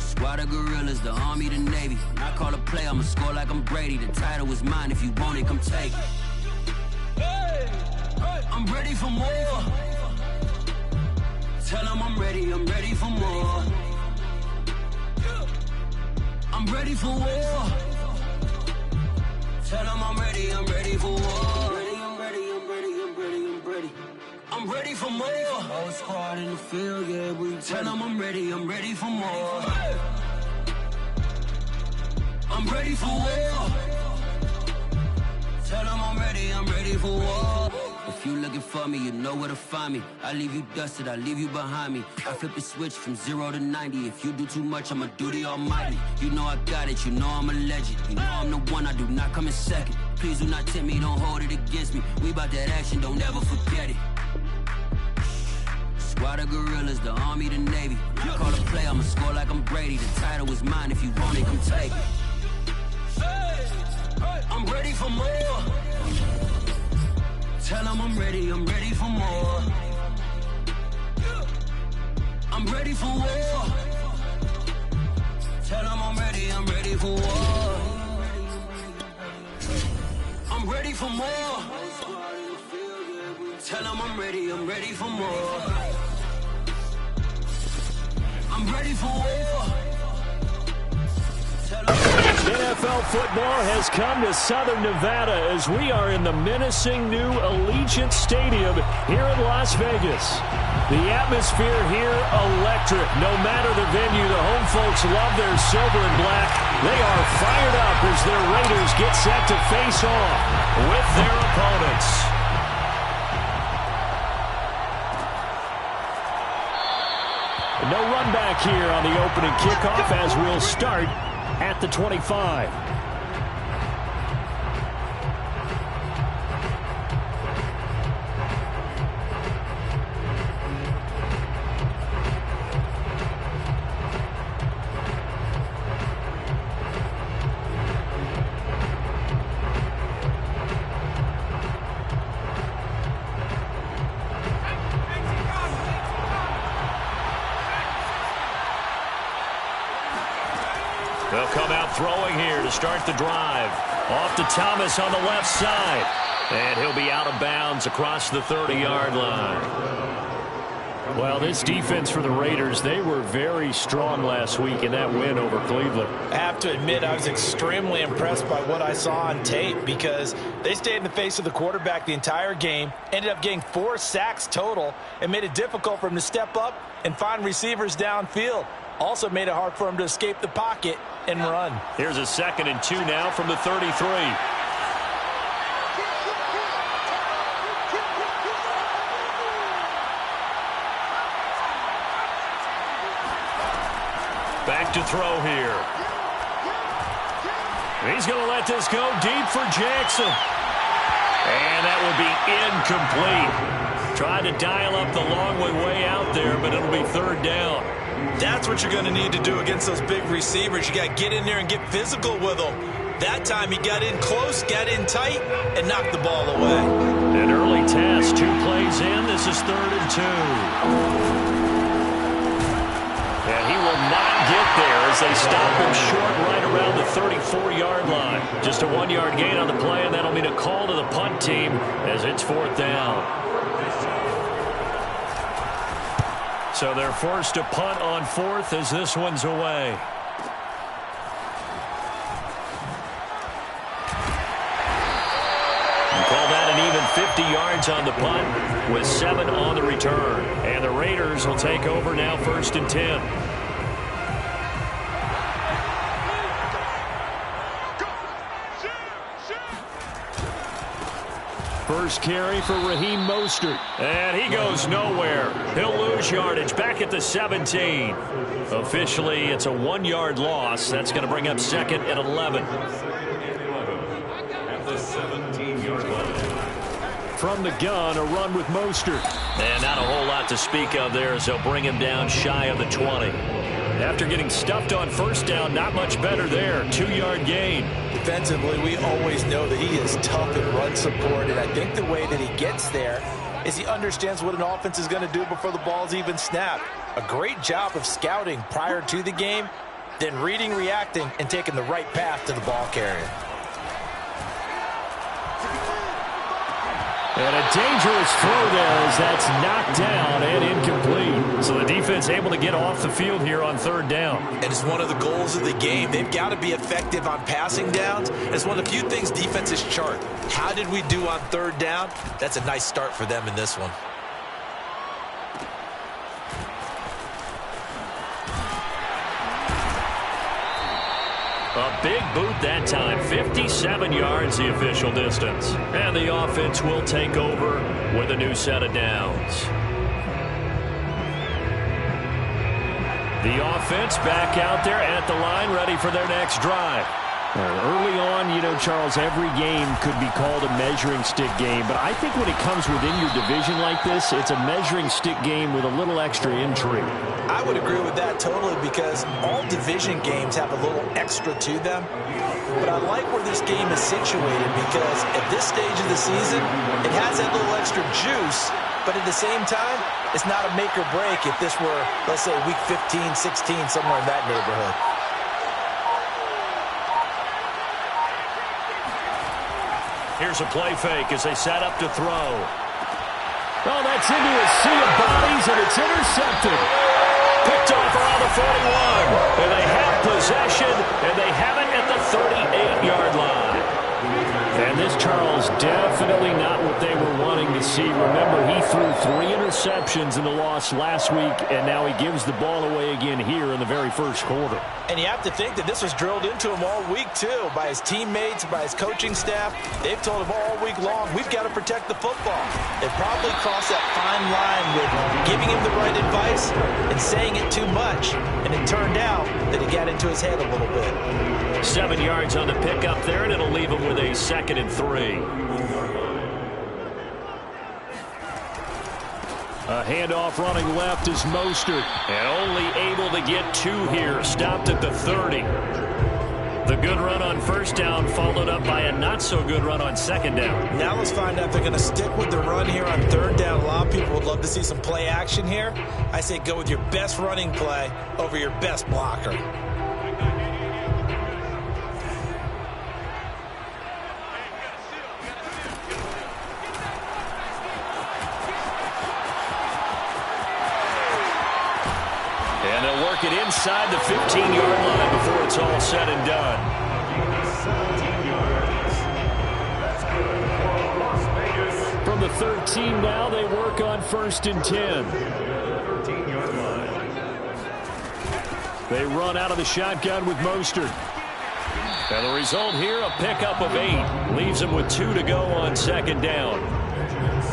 Squad of gorillas, the Army, the Navy. When I call a play, I'ma score like I'm Brady. The title is mine, if you want it, come take it. I'm ready for more. Tell them I'm ready for more. I'm ready for war. Tell them I'm ready for war. I'm ready for more. Whole squad in the field, yeah, we tell them I'm ready for more. I'm ready for war. Tell them I'm ready for war. If you looking for me, you know where to find me. I leave you dusted, I leave you behind me. I flip the switch from 0 to 90. If you do too much, I'ma do the almighty. You know I got it, you know I'm a legend. You know I'm the one, I do not come in second. Please do not tempt me, don't hold it against me. We bout that action, don't ever forget it. Squad of gorillas, the Army, the Navy. When I call a play, I'ma score like I'm Brady. The title is mine, if you want it, come take it. I'm ready for more. Tell them I'm ready for more. I'm ready for war. Tell them I'm ready for war. I'm ready for more. Tell them I'm ready for more. I'm ready for war. NFL football has come to Southern Nevada as we are in the menacing new Allegiant Stadium here in Las Vegas. The atmosphere here electric. No matter the venue, the home folks love their silver and black. They are fired up as their Raiders get set to face off with their opponents. No run back here on the opening kickoff as we'll start at the 25. They'll come out throwing here to start the drive. Off to Thomas on the left side. And he'll be out of bounds across the 30-yard line. Well, this defense for the Raiders, they were very strong last week in that win over Cleveland. I have to admit, I was extremely impressed by what I saw on tape because they stayed in the face of the quarterback the entire game, ended up getting 4 sacks total, and made it difficult for him to step up and find receivers downfield. Also made it hard for him to escape the pocket and run. Here's a 2nd and 2 now from the 33. Back to throw here. He's going to let this go deep for Jackson. And that will be incomplete. Tried to dial up the long way out there, but it'll be 3rd down. That's what you're going to need to do against those big receivers. You got to get in there and get physical with them. That time he got in close, got in tight, and knocked the ball away. An early test, 2 plays in. This is 3rd and 2. And he will not get there as they stop him short right around the 34-yard line. Just a 1-yard gain on the play, and that'll mean a call to the punt team as it's 4th down. So they're forced to punt on 4th as this one's away. You call that an even 50 yards on the punt with 7 on the return. And the Raiders will take over now 1st and 10. First carry for Raheem Mostert. And he goes nowhere. He'll lose yardage back at the 17. Officially, it's a 1-yard loss. That's going to bring up 2nd and 11. At the 17-yard line. From the gun, a run with Mostert. And not a whole lot to speak of there as they'll bring him down shy of the 20. After getting stuffed on 1st down, not much better there. 2-yard gain. Defensively, we always know that he is tough in run support, and I think the way that he gets there is he understands what an offense is going to do before the ball's even snapped. A great job of scouting prior to the game, then reading, reacting, and taking the right path to the ball carrier. And a dangerous throw there as that's knocked down and incomplete. So the defense able to get off the field here on third down. And it's one of the goals of the game. They've got to be effective on passing downs. It's one of the few things defenses chart. How did we do on third down? That's a nice start for them in this one. A big boot that time, 57 yards the official distance. And the offense will take over with a new set of downs. The offense back out there at the line, ready for their next drive. Early on, you know, Charles, every game could be called a measuring stick game. But I think when it comes within your division like this, it's a measuring stick game with a little extra intrigue. I would agree with that totally because all division games have a little extra to them. But I like where this game is situated because at this stage of the season, it has that little extra juice. But at the same time, it's not a make or break if this were, let's say, week 15, 16, somewhere in that neighborhood. Here's a play fake as they set up to throw. Oh, that's into a sea of bodies, and it's intercepted. Picked off around the 41. And they have possession, and they have it at the 38-yard line. And this, Charles, definitely not what they were wanting to see. Remember, he threw 3 interceptions in the loss last week, and now he gives the ball away again here in the very first quarter. And you have to think that this was drilled into him all week, too, by his teammates, by his coaching staff. They've told him all week long, we've got to protect the football. They probably crossed that fine line with giving him the right advice and saying it too much. And it turned out that it got into his head a little bit. 7 yards on the pickup there, and it'll leave him with a 2nd and 3. A handoff running left is Mostert. And only able to get 2 here. Stopped at the 30. The good run on first down followed up by a not-so-good run on second down. Now let's find out if they're going to stick with the run here on third down. A lot of people would love to see some play action here. I say go with your best running play over your best blocker. And they'll work it inside the 15-yard line before it's all said and done. From the 13 now, they work on 1st and 10. They run out of the shotgun with Mostert. And the result here, a pickup of 8. Leaves them with 2 to go on second down.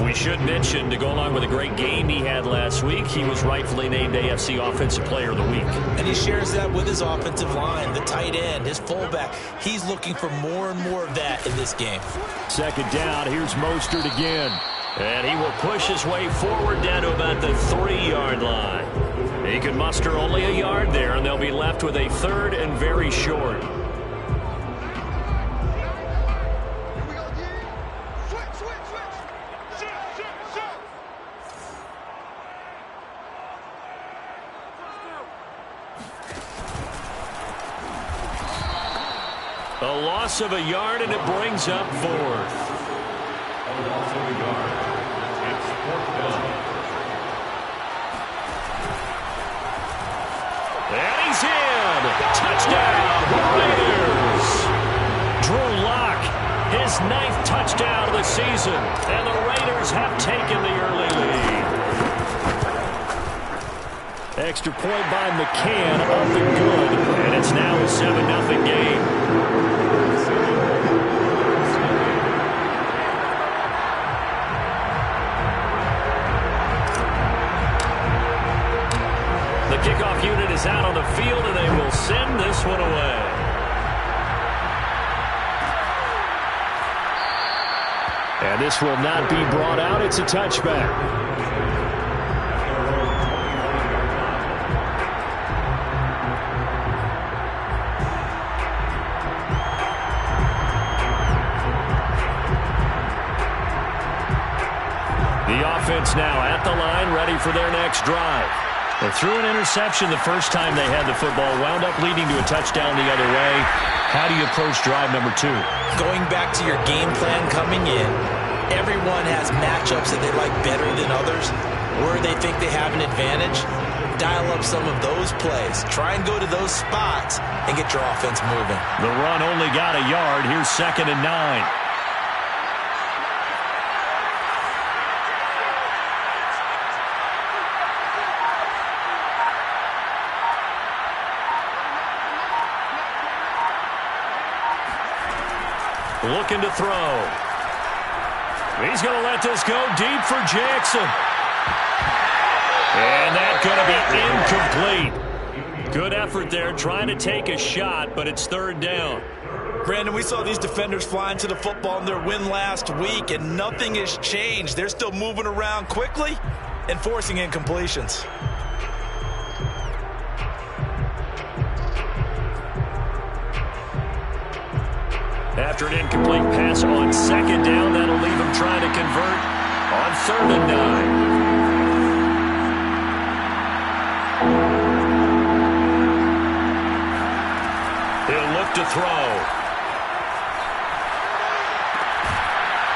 We should mention, to go along with a great game he had last week, he was rightfully named AFC Offensive Player of the Week. And he shares that with his offensive line, the tight end, his fullback. He's looking for more and more of that in this game. Second down, here's Mostert again. And he will push his way forward down to about the 3-yard line. He can muster only a yard there, and they'll be left with a 3rd and very short. A loss of a yard, and it brings up 4th. A loss of a yard. It's 4th down. And he's in. Touchdown, Raiders. Drew Lock, his 9th touchdown of the season. And the Raiders have taken the early lead. Extra point by McCann, up and good. And it's now a 7-0 game. The kickoff unit is out on the field, and they will send this one away. And this will not be brought out. It's a touchback. The offense now at the line, ready for their next drive. Well, threw an interception the first time they had the football, wound up leading to a touchdown the other way. How do you approach drive number 2? Going back to your game plan coming in, everyone has matchups that they like better than others, where they think they have an advantage. Dial up some of those plays. Try and go to those spots and get your offense moving. The run only got a yard. Here's 2nd and 9. Looking to throw. He's going to let this go deep for Jackson. And that's going to be incomplete. Good effort there, trying to take a shot, but it's 3rd down. Brandon, we saw these defenders flying to the football in their win last week, and nothing has changed. They're still moving around quickly and forcing incompletions. After an incomplete pass on 2nd down, that'll leave him trying to convert on 3rd and 9. He'll look to throw.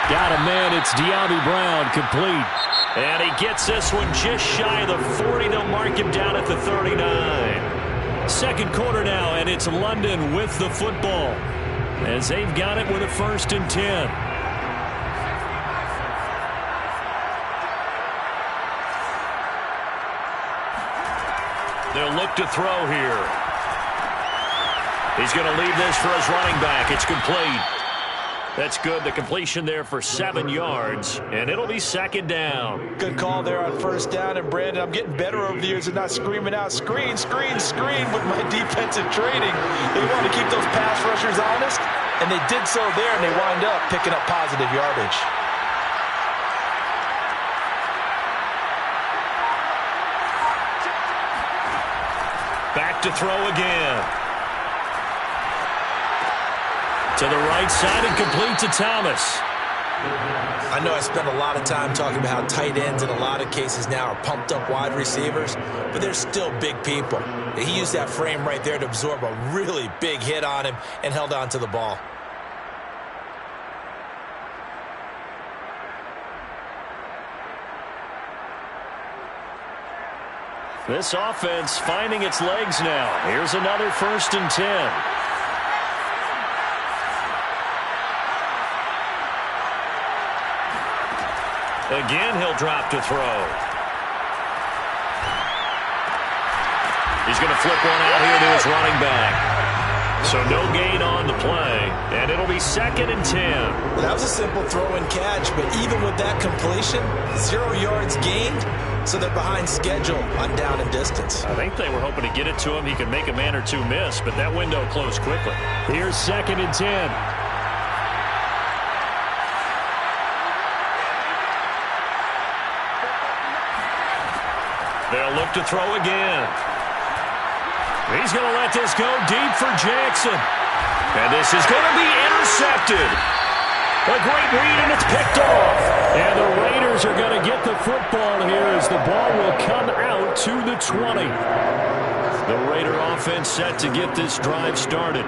Got a man. It's De'Ami Brown, complete. And he gets this one just shy of the 40. They'll mark him down at the 39. Second quarter now, and it's London with the football, as they've got it with a 1st and 10. They'll look to throw here. He's going to leave this for his running back. It's complete. That's good. The completion there for 7 yards, and it'll be 2nd down. Good call there on 1st down. And, Brandon, I'm getting better over the years and not screaming out, screen, screen, screen with my defensive training. They want to keep those pass rushers honest, and they did so there, and they wind up picking up positive yardage. Back to throw again. To the right side and complete to Thomas. I know I spent a lot of time talking about how tight ends in a lot of cases now are pumped up wide receivers, but they're still big people. He used that frame right there to absorb a really big hit on him and held on to the ball. This offense finding its legs now. Here's another 1st and 10. Again, he'll drop to throw. He's going to flip one out here to his running back. So no gain on the play, and it'll be 2nd and 10. Well, that was a simple throw and catch, but even with that completion, 0 yards gained, so they're behind schedule on down and distance. I think they were hoping to get it to him. He could make a man or two miss, but that window closed quickly. Here's 2nd and 10. They'll look to throw again. He's going to let this go deep for Jackson. And this is going to be intercepted. A great read, and it's picked off. And the Raiders are going to get the football here as the ball will come out to the 20. The Raider offense set to get this drive started.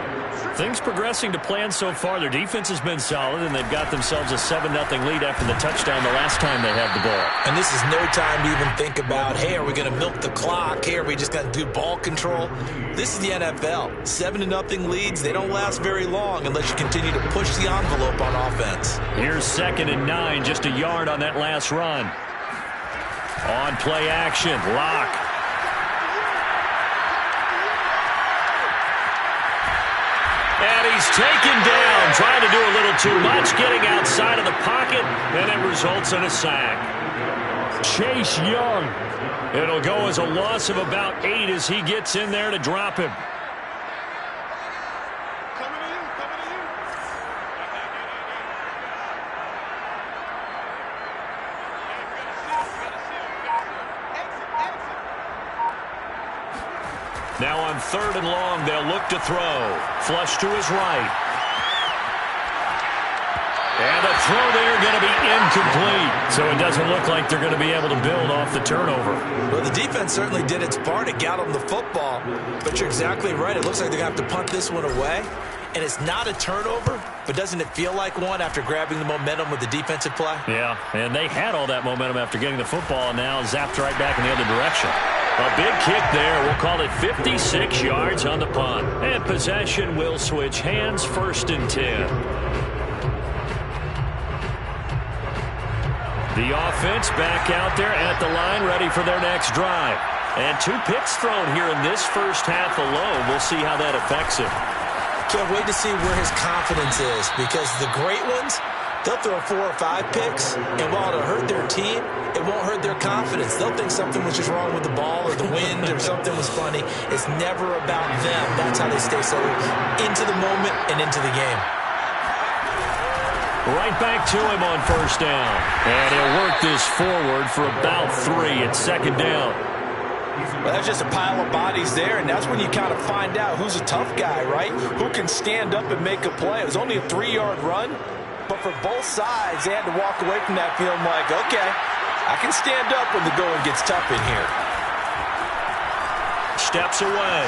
Things progressing to plan so far. Their defense has been solid, and they've got themselves a 7-0 lead after the touchdown the last time they had the ball. And this is no time to even think about, hey, are we going to milk the clock? Hey, are we just going to do ball control? This is the NFL. 7-0 leads, they don't last very long unless you continue to push the envelope on offense. Here's 2nd and 9, just a yard on that last run. On play action, Lock. And he's taken down, trying to do a little too much, getting outside of the pocket, and it results in a sack. Chase Young. It'll go as a loss of about 8 as he gets in there to drop him. Now on 3rd and long, they'll look to throw. Flush to his right. And the throw there going to be incomplete. So it doesn't look like they're going to be able to build off the turnover. Well, the defense certainly did its part to get them the football. But you're exactly right. It looks like they're going to have to punt this one away. And it's not a turnover, but doesn't it feel like one after grabbing the momentum with the defensive play? Yeah, and they had all that momentum after getting the football and now zapped right back in the other direction. A big kick there. We'll call it 56 yards on the punt. And possession will switch hands, 1st and 10. The offense back out there at the line, ready for their next drive. And 2 picks thrown here in this first half alone. We'll see how that affects him. Can't wait to see where his confidence is, because the great ones, they'll throw 4 or 5 picks, and while it'll hurt their team, it won't hurt their confidence. They'll think something was just wrong with the ball or the wind or something was funny. It's never about them. That's how they stay so into the moment and into the game. Right back to him on 1st down. And he'll work this forward for about 3 at 2nd down. Well, that's just a pile of bodies there, and that's when you kind of find out who's a tough guy, right? Who can stand up and make a play. It was only a 3-yard run, but for both sides, they had to walk away from that feeling like, okay, I can stand up when the going gets tough in here. Steps away.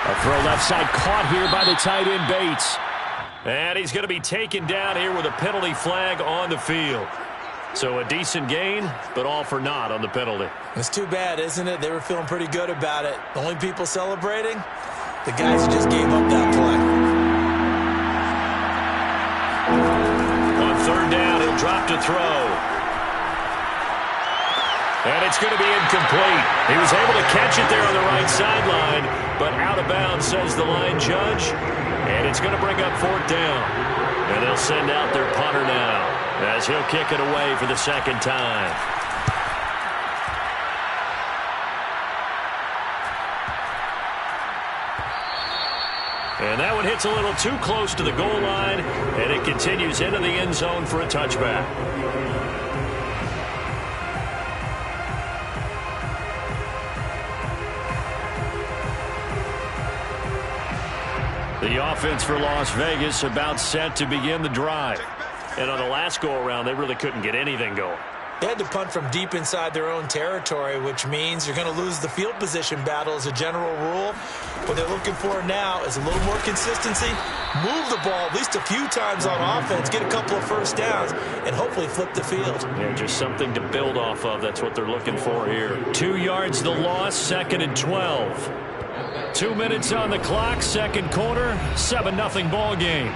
A throw left side caught here by the tight end Bates. And he's going to be taken down here with a penalty flag on the field. So a decent gain, but all for naught on the penalty. It's too bad, isn't it? They were feeling pretty good about it. The only people celebrating, the guys who just gave up that play. On 3rd down, he'll drop to throw. And it's going to be incomplete. He was able to catch it there on the right sideline, but out of bounds, says the line judge. And it's going to bring up 4th down. And they'll send out their punter now, as he'll kick it away for the 2nd time. And that one hits a little too close to the goal line, and it continues into the end zone for a touchback. The offense for Las Vegas about set to begin the drive. And on the last go-around, they really couldn't get anything going. They had to punt from deep inside their own territory, which means you're going to lose the field position battle as a general rule. What they're looking for now is a little more consistency, move the ball at least a few times on offense, get a couple of 1st downs, and hopefully flip the field. Yeah, just something to build off of. That's what they're looking for here. 2 yards the loss, 2nd and 12. 2 minutes on the clock, 2nd quarter, 7-0 ball game.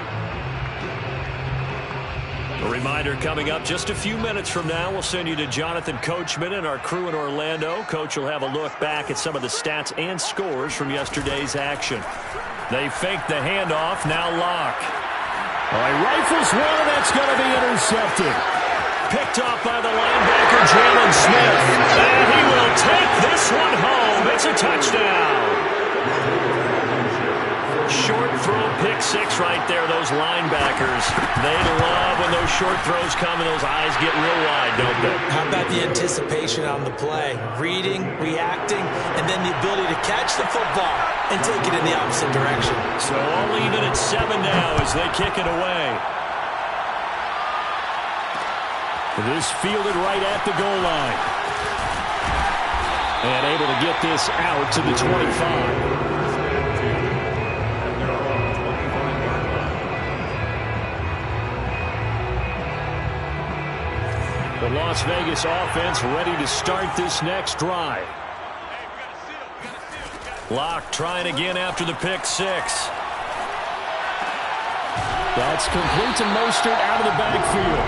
A reminder coming up just a few minutes from now, we'll send you to Jonathan Coachman and our crew in Orlando. Coach will have a look back at some of the stats and scores from yesterday's action. They fake the handoff, now Locke. He rifles one, and that's going to be intercepted. Picked off by the linebacker, Jalen Smith. And he will take this one home. It's a touchdown. Short throw, pick 6 right there. Those linebackers, they love when those short throws come and those eyes get real wide, don't they? How about the anticipation on the play? Reading, reacting, and then the ability to catch the football and take it in the opposite direction. So all even at 7 now as they kick it away. This fielded right at the goal line. And able to get this out to the 25. The Las Vegas offense ready to start this next drive. Locke trying again after the pick 6. That's complete to Mostert out of the backfield.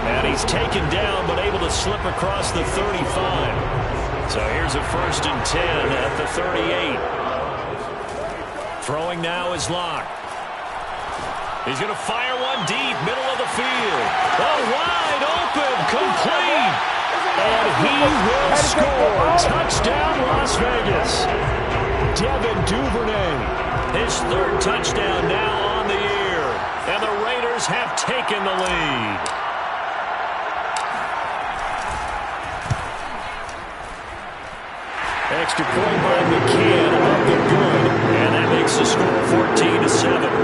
And he's taken down but able to slip across the 35. So here's a 1st and 10 at the 38. Throwing now is Locke. He's going to fire one deep, middle of the field. Oh, wide open, complete. And he will score. Touchdown, Las Vegas. Devin Duvernay. His 3rd touchdown now on the year. And the Raiders have taken the lead. Extra point by McCann, up and good. And that makes the score 14-7.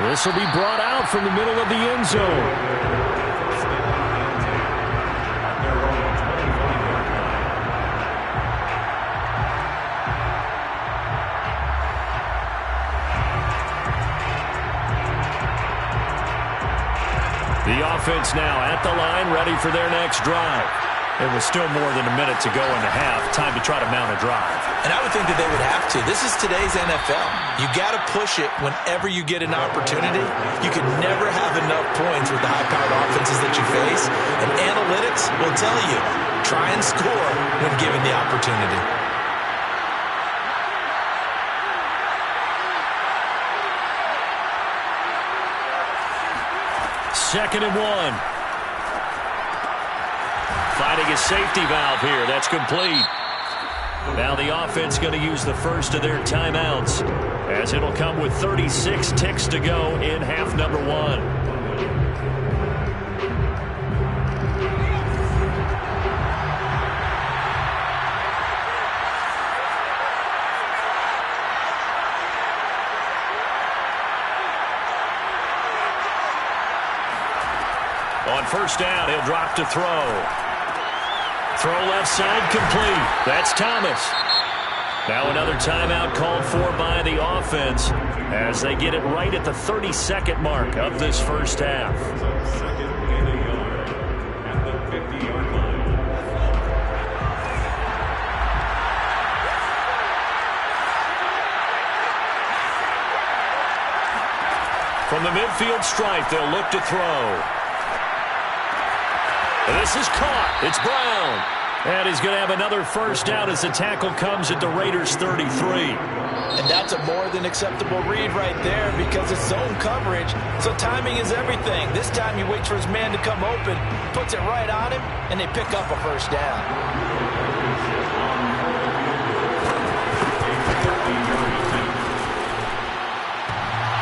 This will be brought out from the middle of the end zone. The offense now at the line, ready for their next drive. It was still more than a minute to go in the half. Time to try to mount a drive. And I would think that they would have to. This is today's NFL. You got to push it whenever you get an opportunity. You can never have enough points with the high-powered offenses that you face. And analytics will tell you, try and score when given the opportunity. Second and 1. Finding a safety valve here. That's complete. Now the offense going to use the first of their timeouts, as it'll come with 36 ticks to go in half number 1. On first down, he'll drop to throw. Throw left side complete. That's Thomas. Now another timeout called for by the offense as they get it right at the 32nd mark of this first half. Second and a yard at the 50-yard line. From the midfield stripe, they'll look to throw. This is caught. It's Brown. And he's going to have another first down as the tackle comes at the Raiders' 33. And that's a more than acceptable read right there because it's zone coverage, so timing is everything. This time he waits for his man to come open, puts it right on him, and they pick up a first down.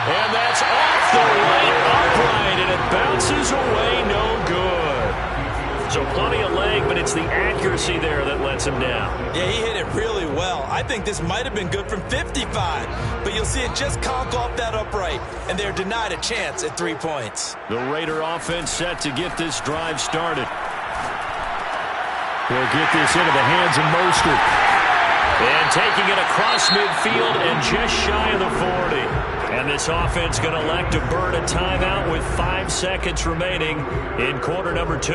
And that's off the right upright, and it bounces away no good. So plenty of leg, but it's the accuracy there that lets him down. Yeah, he hit it really well. I think this might have been good from 55, but you'll see it just conk off that upright, and they're denied a chance at 3 points. The Raider offense set to get this drive started. We'll get this into the hands of Mostert. And taking it across midfield and just shy of the 40. And this offense going to elect to burn a timeout with 5 seconds remaining in quarter number 2.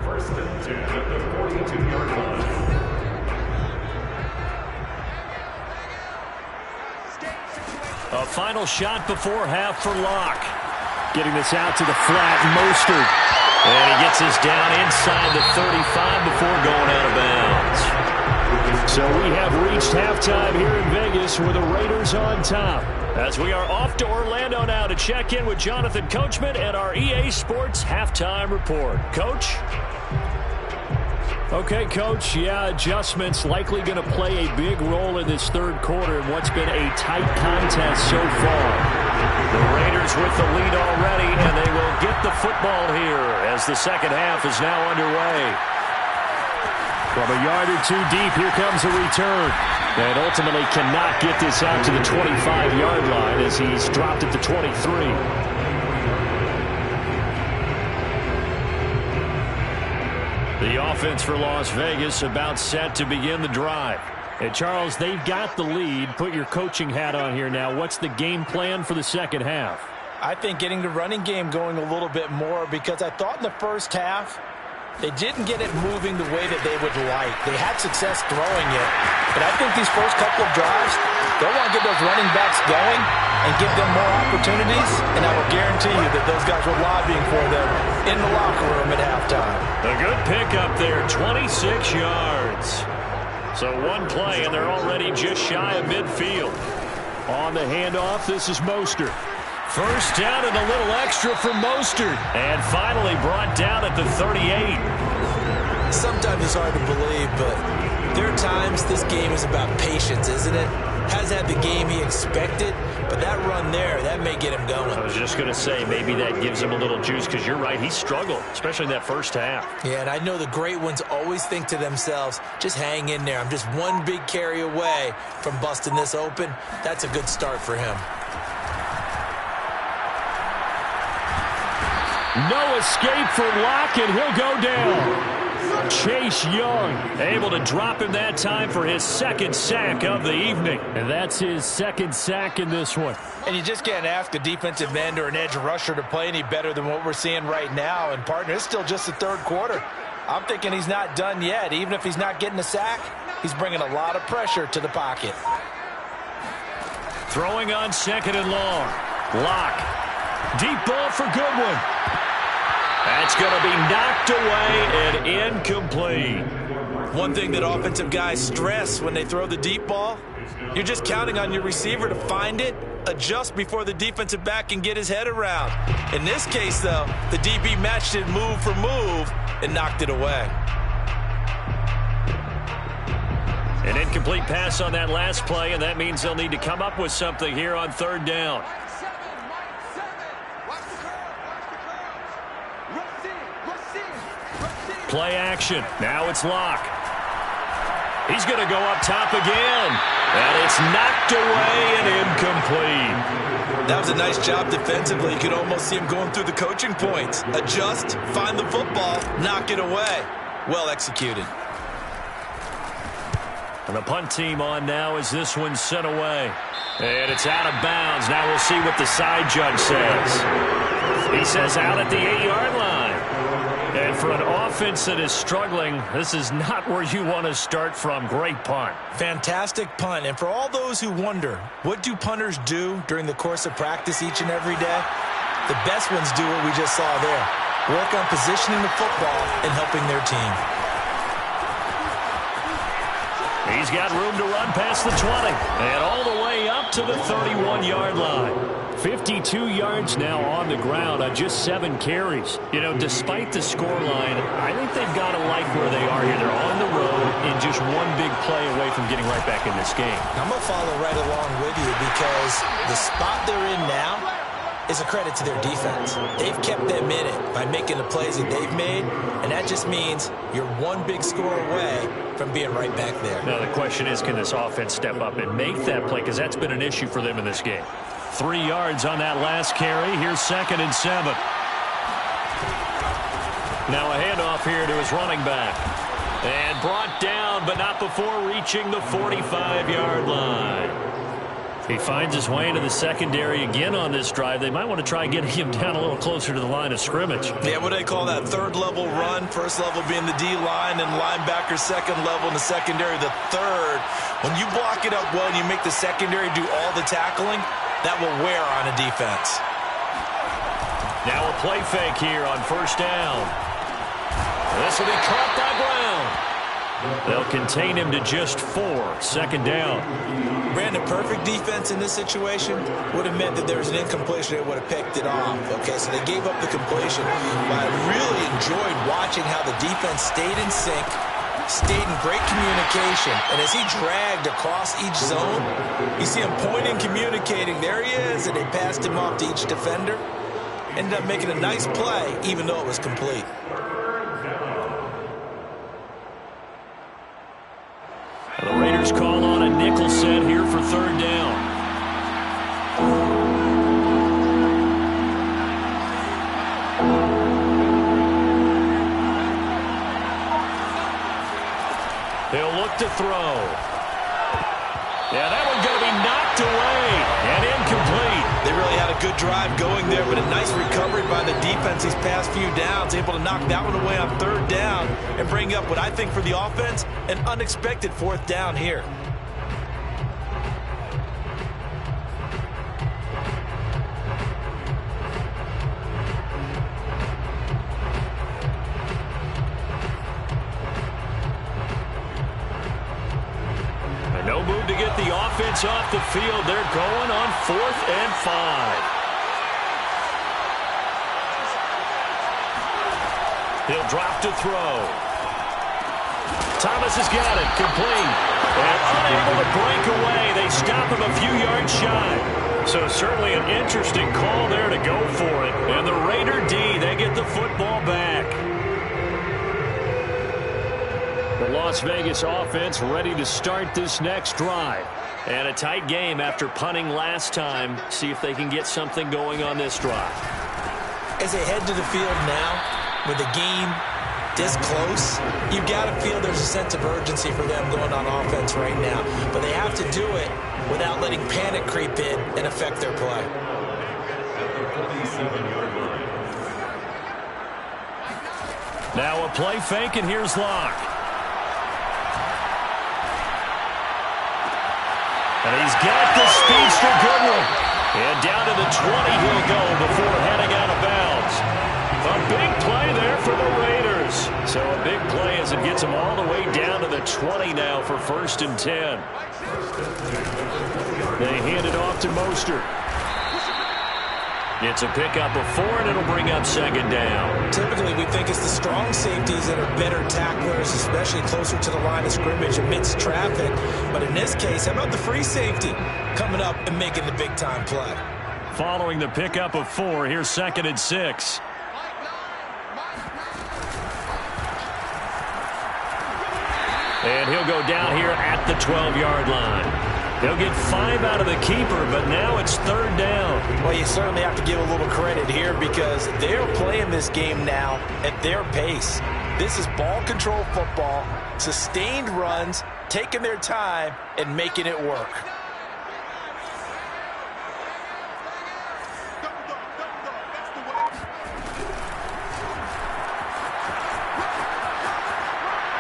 First and 10 at the 42-yard line. A final shot before half for Locke. Getting this out to the flat, Mostert. And he gets this down inside the 35 before going out of bounds. So we have reached halftime here in Vegas with the Raiders on top. As we are off to Orlando now to check in with Jonathan Coachman and our EA Sports Halftime Report. Coach? Okay, Coach. Yeah, adjustments likely going to play a big role in this third quarter in what's been a tight contest so far. The Raiders with the lead already, and they will get the football here as the second half is now underway. From a yard or two deep, here comes a return. And ultimately cannot get this out to the 25-yard line as he's dropped at the 23. The offense for Las Vegas about set to begin the drive. Hey, Charles, they've got the lead. Put your coaching hat on here now. What's the game plan for the second half? I think getting the running game going a little bit more because I thought in the first half they didn't get it moving the way that they would like. They had success throwing it, but I think these first couple of drives, they'll want to get those running backs going and give them more opportunities, and I will guarantee you that those guys were lobbying for them in the locker room at halftime. A good pickup there, 26 yards. So one play, and they're already just shy of midfield. On the handoff, this is Mostert. First down and a little extra for Mostert. And finally brought down at the 38. Sometimes it's hard to believe, but there are times this game is about patience, isn't it? Has had the game he expected, but that run there, that may get him going. I was just going to say, maybe that gives him a little juice because you're right, he struggled, especially in that first half. Yeah, and I know the great ones always think to themselves, just hang in there. I'm just one big carry away from busting this open. That's a good start for him. No escape for Locke, and he'll go down. Chase Young able to drop him that time for his second sack of the evening. And that's his second sack in this one. And you just can't ask a defensive end or an edge rusher to play any better than what we're seeing right now. And, partner, it's still just the third quarter. I'm thinking he's not done yet. Even if he's not getting a sack, he's bringing a lot of pressure to the pocket. Throwing on second and long. Locke. Deep ball for Goodwin. That's going to be knocked away and incomplete. One thing that offensive guys stress when they throw the deep ball, you're just counting on your receiver to find it, adjust before the defensive back can get his head around. In this case, though, the DB matched it move for move and knocked it away. An incomplete pass on that last play, and that means they'll need to come up with something here on third down. Play action. Now it's Locke. He's going to go up top again. And it's knocked away and incomplete. That was a nice job defensively. You could almost see him going through the coaching points. Adjust, find the football, knock it away. Well executed. And the punt team on now as this one's sent away. And it's out of bounds. Now we'll see what the side judge says. He says out at the 8-yard line. And for an offense that is struggling, this is not where you want to start from. Great punt. Fantastic punt. And for all those who wonder, what do punters do during the course of practice each and every day? The best ones do what we just saw there. Work on positioning the football and helping their team. He's got room to run past the 20. And all the way up to the 31-yard line. 52 yards now on the ground on just 7 carries. You know, despite the scoreline, I think they've got to like where they are here. They're on the road and just one big play away from getting right back in this game. I'm going to follow right along with you because the spot they're in now is a credit to their defense. They've kept them in it by making the plays that they've made, and that just means you're one big score away from being right back there. Now the question is, can this offense step up and make that play? Because that's been an issue for them in this game. 3 yards on that last carry. Here's 2nd and 7. Now a handoff here to his running back. And brought down, but not before reaching the 45-yard line. He finds his way into the secondary again on this drive. They might want to try getting him down a little closer to the line of scrimmage. Yeah, what do they call that? Third level run. First level being the D-line and linebacker. Second level in the secondary, the third. When you block it up well and you make the secondary do all the tackling, that will wear on a defense. Now a play fake here on first down. This will be caught by Brown. They'll contain him to just 4. 2nd down. Brandon, perfect defense in this situation would have meant that there was an incompletion. They would have picked it off. Okay, so they gave up the completion. But I really enjoyed watching how the defense stayed in sync, stayed in great communication. And as he dragged across each zone, you see him pointing, communicating. There he is, and they passed him off to each defender. Ended up making a nice play, even though it was complete. The Raiders call on a nickel set here for 3rd down. He'll look to throw. Yeah, that one's going to be knocked away and incomplete. They really had a good drive going there, but a nice recovery by the defense these past few downs, able to knock that one away on 3rd down and bring up what I think for the offense, an unexpected 4th down here. No move to get the offense off the field. They're going on 4th and 5. He'll drop to throw. Thomas has got it. Complete. And unable to break away. They stop him a few yards shy. So certainly an interesting call there to go for it. And the Raider D, they get the football back. The Las Vegas offense ready to start this next drive. And a tight game after punting last time. See if they can get something going on this drive. As they head to the field now, with the game this close, you've got to feel there's a sense of urgency for them going on offense right now. But they have to do it without letting panic creep in and affect their play. At the 47-yard line. Now a play fake, and here's Locke. And he's got the speedster Goodwin. And down to the 20 he'll go before heading out of bounds. A big play there for the Raiders. So a big play as it gets them all the way down to the 20 now for 1st and 10. They hand it off to Mostert. It's a pickup of 4, and it'll bring up 2nd down. Typically, we think it's the strong safeties that are better tacklers, especially closer to the line of scrimmage amidst traffic. But in this case, how about the free safety coming up and making the big-time play? Following the pickup of 4, here's 2nd and 6. And he'll go down here at the 12-yard line. They'll get 5 out of the keeper, but now it's 3rd down. Well, you certainly have to give a little credit here because they're playing this game now at their pace. This is ball control football, sustained runs, taking their time, and making it work.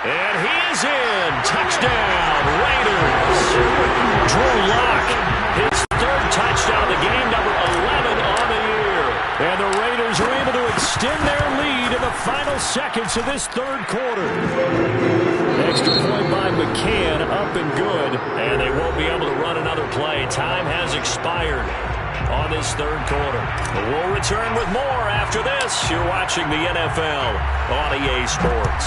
And he is in. Touchdown, Raiders. Drew Locke, his 3rd touchdown of the game, number 11 on the year. And the Raiders are able to extend their lead in the final seconds of this 3rd quarter. Extra point by McCann, up and good. And they won't be able to run another play. Time has expired on this 3rd quarter. But we'll return with more after this. You're watching the NFL on EA Sports.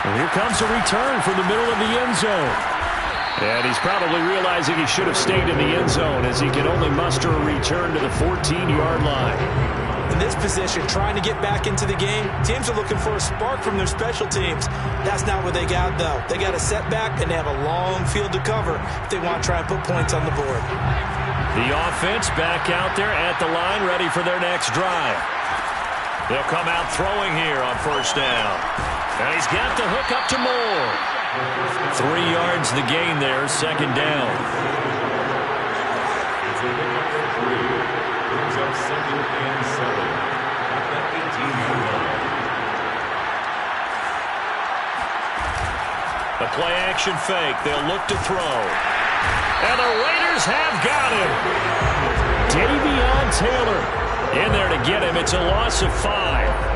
And here comes a return from the middle of the end zone. And he's probably realizing he should have stayed in the end zone as he can only muster a return to the 14-yard line. In this position, trying to get back into the game, teams are looking for a spark from their special teams. That's not what they got, though. They got a setback, and they have a long field to cover if they want to try and put points on the board. The offense back out there at the line, ready for their next drive. They'll come out throwing here on 1st down. And he's got the hook up to Moore. 3 yards the gain there, 2nd down. It's a pickup for 3. Brings up 2nd and 7 at the 18-yard line. A play-action fake. They'll look to throw. And the Raiders have got him. Davion Taylor in there to get him. It's a loss of 5.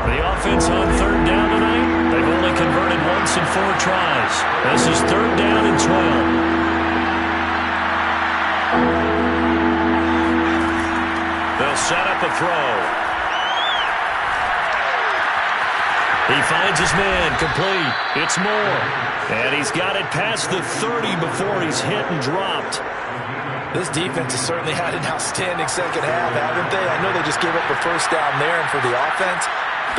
The offense on 3rd down tonight, they've only converted once in 4 tries. This is 3rd down and 12. They'll set up a throw. He finds his man, complete. It's Moore. And he's got it past the 30 before he's hit and dropped. This defense has certainly had an outstanding second half, haven't they? I know they just gave up a 1st down there, and for the offense,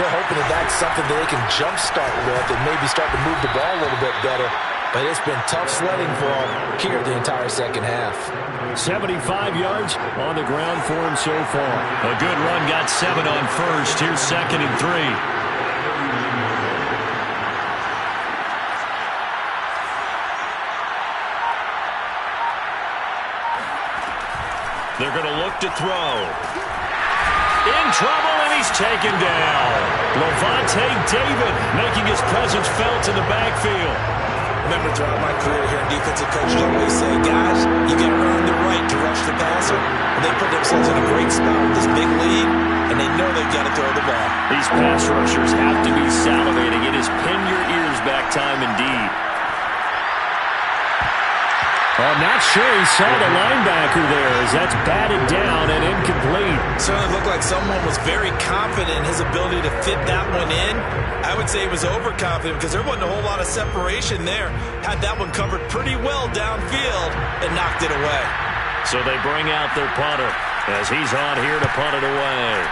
they're hoping that that's something that they can jumpstart with and maybe start to move the ball a little bit better. But it's been tough sledding for them here the entire second half. 75 yards on the ground for him so far. A good run, got 7 on 1st. Here's 2nd and 3. They're going to look to throw. In trouble, and he's taken down. Levante David making his presence felt in the backfield. Remember, throughout my career here in defensive coaches, I always say, guys, you got to earn the right to rush the passer. And they put themselves in a great spot with this big lead, and they know they've got to throw the ball. These pass rushers have to be salivating. It is pin your ears back time indeed. I'm not sure he saw the linebacker there as that's batted down and incomplete. Certainly looked like someone was very confident in his ability to fit that one in. I would say he was overconfident because there wasn't a whole lot of separation there. Had that one covered pretty well downfield and knocked it away. So they bring out their punter as he's on here to punt it away.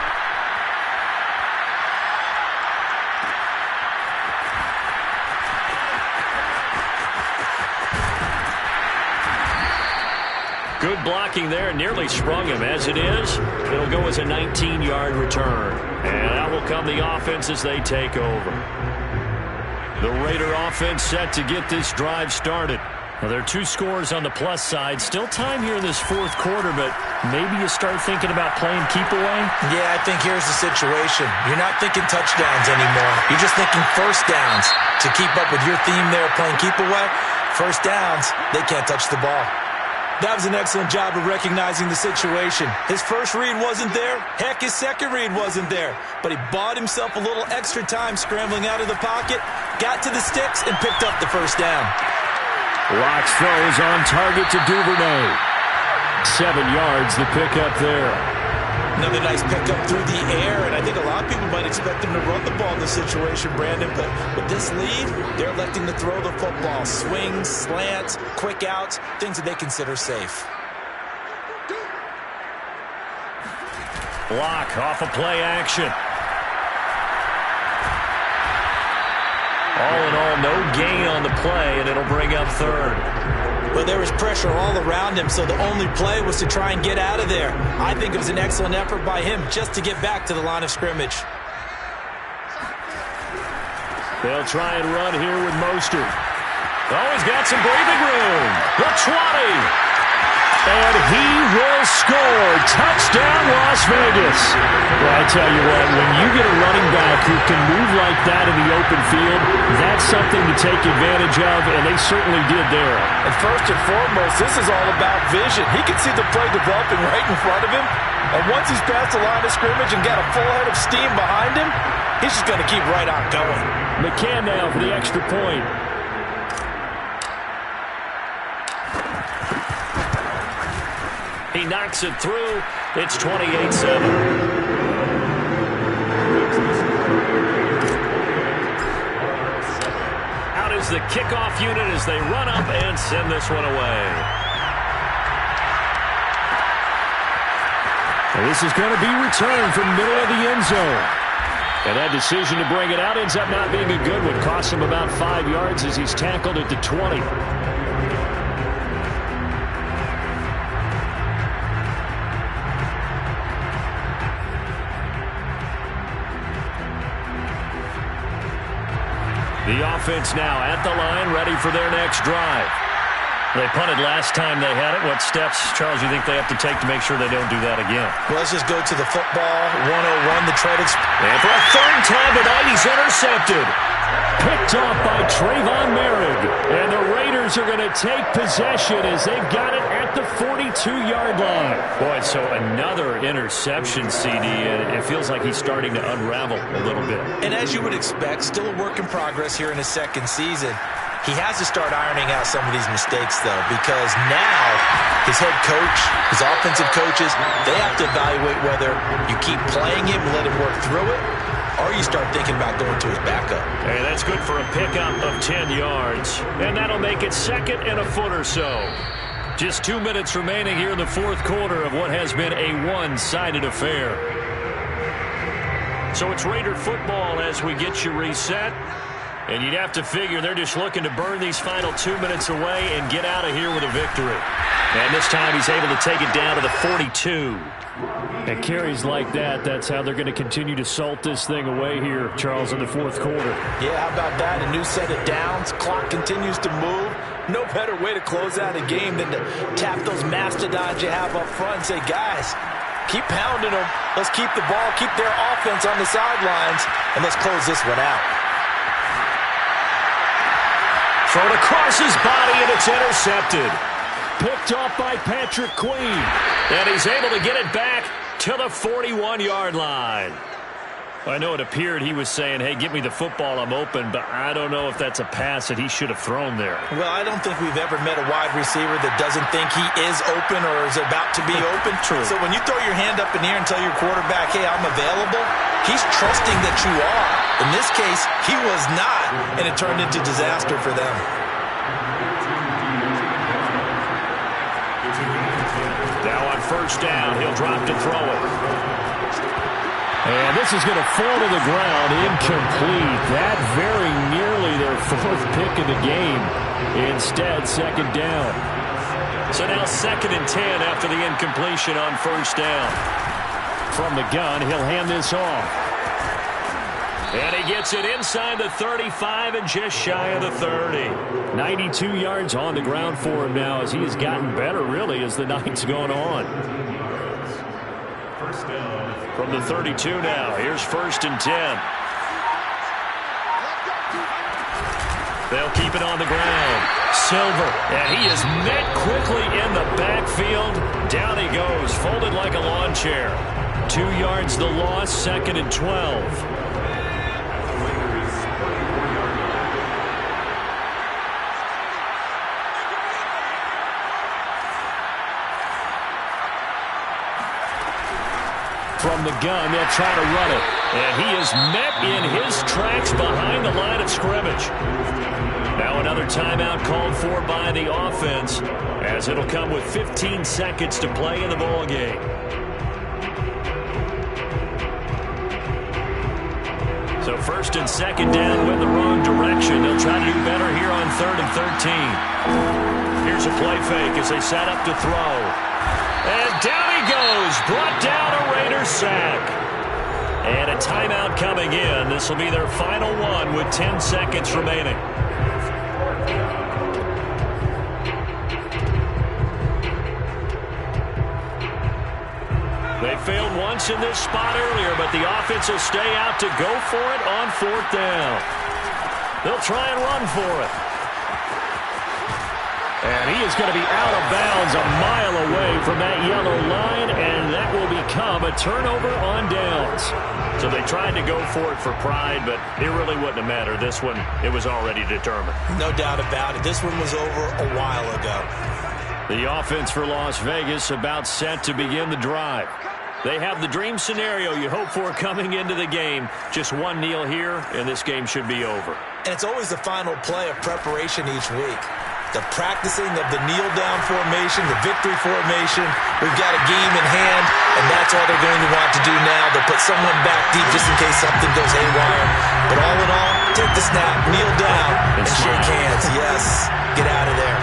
Good blocking there. Nearly sprung him. As it is, it'll go as a 19-yard return. And out will come the offense as they take over. The Raider offense set to get this drive started. Well, there are 2 scores on the plus side. Still time here in this fourth quarter, but maybe you start thinking about playing keep away? Yeah, I think here's the situation. You're not thinking touchdowns anymore. You're just thinking first downs. To keep up with your theme there playing keep away, first downs, they can't touch the ball. That was an excellent job of recognizing the situation. His first read wasn't there. Heck, his second read wasn't there. But he bought himself a little extra time scrambling out of the pocket, got to the sticks, and picked up the first down. Locks throws on target to Duvernay. 7 yards the pickup there. Another nice pickup through the air, and I think a lot of people might expect him to run the ball in this situation, Brandon, but with this lead, they're electing to throw the football. Swings, slants, quick outs, things that they consider safe. Block off of play action. All in all, no gain on the play, and it'll bring up third. Well, there was pressure all around him, so the only play was to try and get out of there. I think it was an excellent effort by him just to get back to the line of scrimmage. They'll try and run here with Mostert. Oh, he's got some breathing room. The 20. And he will score. Touchdown, Las Vegas. Well, I tell you what, when you get a running back who can move like that in the open field, that's something to take advantage of, and they certainly did there. And first and foremost, this is all about vision. He can see the play developing right in front of him, and once he's past the line of scrimmage and got a full head of steam behind him, he's just going to keep right on going. McCann now for the extra point. He knocks it through. It's 28-7. Out is the kickoff unit as they run up and send this one away. And this is going to be returned from middle of the end zone. And that decision to bring it out ends up not being a good one. Costs him about 5 yards as he's tackled at the 20. The offense now at the line, ready for their next drive. They punted last time they had it. What steps, Charles, you think they have to take to make sure they don't do that again? Well, let's just go to the football. 101, the try to... And for a third time tonight, he's intercepted. Picked off by Trayvon Merrick. And the Raiders are going to take possession as they've got it at the 42-yard line. Boy, so another interception, CD, and it feels like he's starting to unravel a little bit. And as you would expect, still a work in progress here in his second season. He has to start ironing out some of these mistakes, though, because now his head coach, his offensive coaches, they have to evaluate whether you keep playing him, let him work through it, or you start thinking about going to his backup. Hey, that's good for a pickup of 10 yards. And that'll make it second and a foot or so. Just 2 minutes remaining here in the fourth quarter of what has been a one-sided affair. So it's Raider football as we get you reset. And you'd have to figure they're just looking to burn these final 2 minutes away and get out of here with a victory. And this time he's able to take it down to the 42. And carries like that, that's how they're going to continue to salt this thing away here, Charles, in the fourth quarter. Yeah, how about that? A new set of downs. Clock continues to move. No better way to close out a game than to tap those mastodons you have up front and say, guys, keep pounding them. Let's keep the ball, keep their offense on the sidelines, and let's close this one out. Thrown across his body, and it's intercepted. Picked off by Patrick Queen. And he's able to get it back to the 41-yard line. I know it appeared he was saying, hey, give me the football, I'm open, but I don't know if that's a pass that he should have thrown there. Well, I don't think we've ever met a wide receiver that doesn't think he is open or is about to be open. True. So when you throw your hand up in the air and tell your quarterback, hey, I'm available, he's trusting that you are. In this case, he was not, and it turned into disaster for them. Now on first down, he'll drop to throw it. And this is going to fall to the ground, incomplete. That very nearly their fourth pick of the game. Instead, second down. So now 2nd and 10 after the incompletion on first down. From the gun, he'll hand this off. And he gets it inside the 35 and just shy of the 30. 92 yards on the ground for him now as he has gotten better, really, as the night's gone on. First down. From the 32 now, here's 1st and 10. They'll keep it on the ground. Silver, and he is met quickly in the backfield. Down he goes, folded like a lawn chair. 2 yards the loss, 2nd and 12. From the gun, they'll try to run it. And he is met in his tracks behind the line of scrimmage. Now another timeout called for by the offense, as it'll come with 15 seconds to play in the ball game. So 1st and 2nd down went the wrong direction. They'll try to do better here on 3rd and 13. Here's a play fake as they set up to throw. And down he goes, brought down a Raiders sack. And a timeout coming in. This will be their final one with 10 seconds remaining. They failed once in this spot earlier, but the offense will stay out to go for it on 4th down. They'll try and run for it. And he is going to be out of bounds a mile away from that yellow line, and that will become a turnover on downs. So they tried to go for it for pride, but it really wouldn't have mattered. This one, it was already determined. No doubt about it. This one was over a while ago. The offense for Las Vegas about set to begin the drive. They have the dream scenario you hope for coming into the game. Just one kneel here, and this game should be over. And it's always the final play of preparation each week. The practicing of the kneel-down formation, the victory formation. We've got a game in hand, and that's all they're going to want to do now. They'll put someone back deep just in case something goes haywire. But all in all, take the snap, kneel down, and shake hands. Yes, get out of there.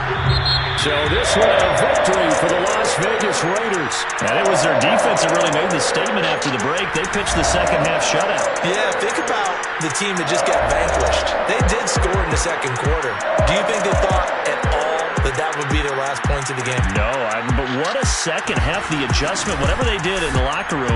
So this one a victory for the Las Vegas Raiders. And it was their defense that really made the statement after the break. They pitched the second half shutout. Yeah, think about the team that just got vanquished. They did score in the second quarter. Do you think they thought at all that would be their last points of the game? No, but what a second half, the adjustment, whatever they did in the locker room,